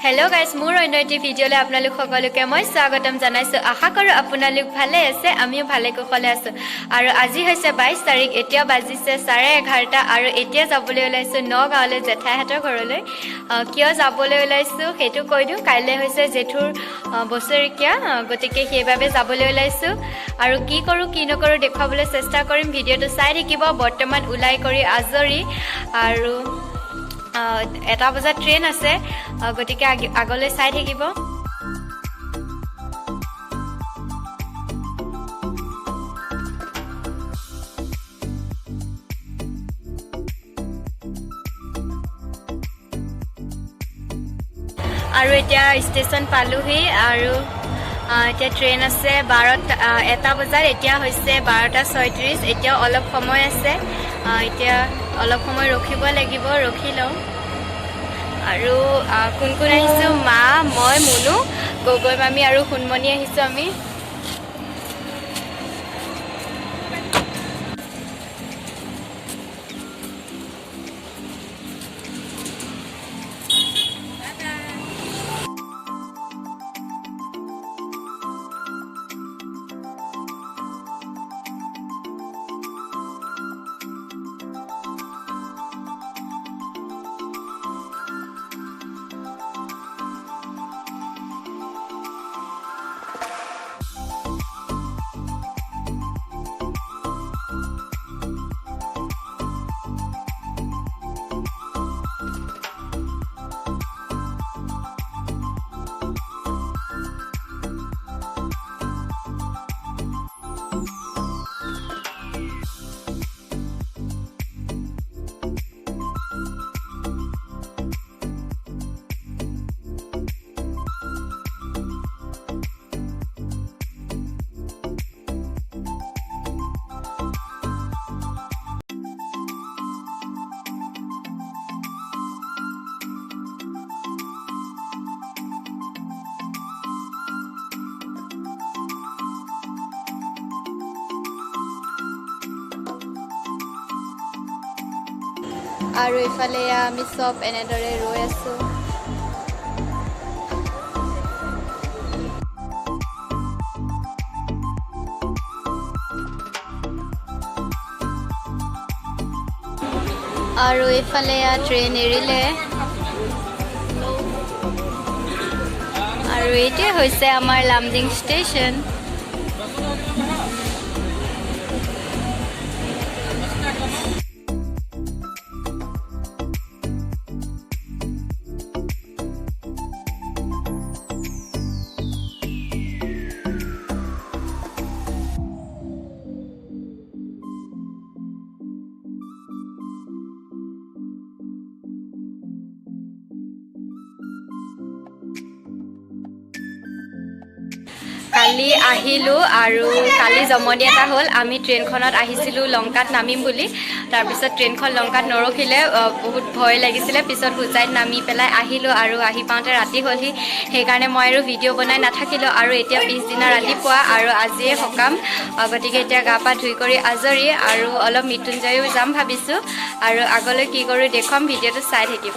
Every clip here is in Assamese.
हेलो गाइस मोर अन्य एटी भिडिओले आपनालोक सकलोके মই স্বাগতম জানাইছো আশা কৰো আপোনালোক ভালে আছে আমিও ভালে কুশলে আছো আৰু আজি হৈছে 22 তাৰিখ এতিয়া বাজিছে 11:30 আৰু এতিয়া যাবলৈ ওলাইছো নগাঁৱলৈ জেঠাইহঁতৰ ঘৰলৈ কিয় যাবলৈ ওলাইছো হেতু কৈ দিও কাইলে হৈছে জেঠুৰ বছৰিয়া গতিকে সেইভাবে যাবলৈ ওলাইছো আৰু কি কৰো কি নকৰো দেখাবলৈ চেষ্টা কৰিম ভিডিওটো চাই থাকিব বৰ্তমান উলাই কৰি আজৰি আৰু এটা বজাত ট্ৰেইন আছে গতিকে আগলৈ চাই থাকিব আৰু এতিয়া ষ্টেচন পালোহি আৰু এতিয়া ট্ৰেইন আছে 12 বজাত এতিয়া হৈছে 12:36 এতিয়া অলপ সময় আছে এতিয়া অলপ সময় ৰখিব লাগিব ৰখি লওঁ আৰু কোন কোন আহিছো মা মই মুনু গগৈ মামি আৰু হুনমনি আহিছো আমি আৰু ইফালে আমি সব এনেদৰে ৰৈ আছো আৰু ইফালে ট্ৰেইন এৰিলে আৰু এইটো হৈছে আমাৰ লামডিং ষ্টেচন কালি আহিলো আৰু কালি জমনি এটা হ'ল আমি ট্ৰেইনখনত আহিছিলো লংকাত নামিম বুলি তাৰ পিছত ট্ৰেইনখন লংকাত নৰখিলে বহুত ভয় লাগিছিলে পিছত হুজাইত নামি পেলাই আহিলো আৰু আহি পাওঁতে ৰাতি হ'লহি সেইকাৰণে মই আৰু ভিডিঅ' বনাই নাথাকিলো আৰু এতিয়া পিছদিনা ৰাতিপুৱা আৰু আজিয়ে xokam গতিকে এতিয়া গা পা ধুই কৰি আজৰি আৰু অলপ মৃত্যুঞ্জয়ো যাম ভাবিছো আৰু আগলৈ কি কৰো দেখুৱাম ভিডিঅ'টো চাই থাকিব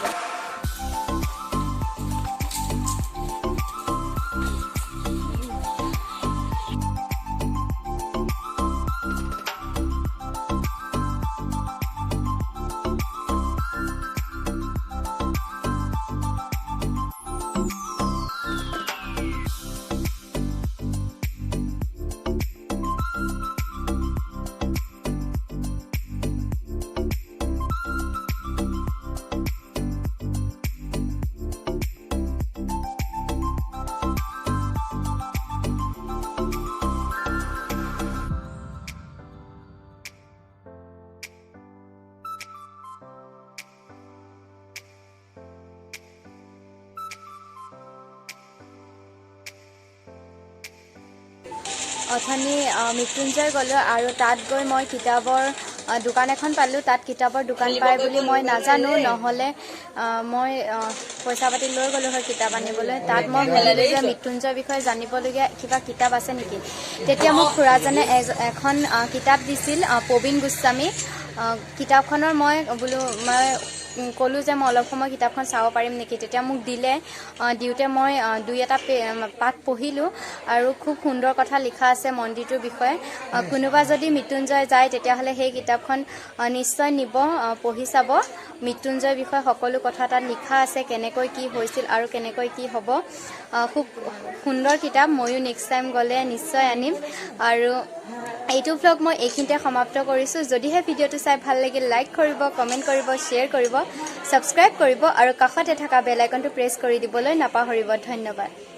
অথনি মৃত্যুঞ্জয় গলো আৰু তাত গৈ মই কিতাপৰ দোকান এখন পালো তাত কিতাপৰ দোকান পায় বুলি মই নাজানো নহলে মই পইচা পাতি লৈ গলো হয় কিতাপ আনিবলৈ তাত মই ভাবিলো যে মৃত্যুঞ্জয়ৰ বিষয়ে জানিবলগীয়া কিবা কিতাপ আছে নেকি তেতিয়া মোক খুৰাজনে এখন কিতাপ দিছিল প্ৰবীণ গোস্বামী কিতাপখনৰ মই বোলো মই ক'লোঁ যে মই অলপ সময় কিতাপখন চাব পাৰিম নেকি তেতিয়া মোক দিলে দিওঁতে মই দুই এটা পাঠ পঢ়িলোঁ আৰু খুব সুন্দৰ কথা লিখা আছে মন্দিৰটোৰ বিষয়ে কোনোবা যদি মৃত্যুঞ্জয় যায় তেতিয়াহ'লে সেই কিতাপখন নিশ্চয় নিব পঢ়ি চাব মৃত্যুঞ্জয়ৰ বিষয়ে সকলো কথা তাত লিখা আছে কেনেকৈ কি হৈছিল আৰু কেনেকৈ কি হ'ব খুব সুন্দৰ কিতাপ ময়ো নেক্সট টাইম গ'লে নিশ্চয় আনিম আৰু এইটো ব্লগ মই এইখিনিতে সমাপ্ত কৰিছোঁ যদিহে ভিডিঅ'টো চাই ভাল লাগিল লাইক কৰিব কমেণ্ট কৰিব শ্বেয়াৰ কৰিব ছাবস্ক্ৰাইব কৰিব আৰু কাষতে থকা বেল আইকনটো প্ৰেছ কৰি দিবলৈ নাপাহৰিব ধন্যবাদ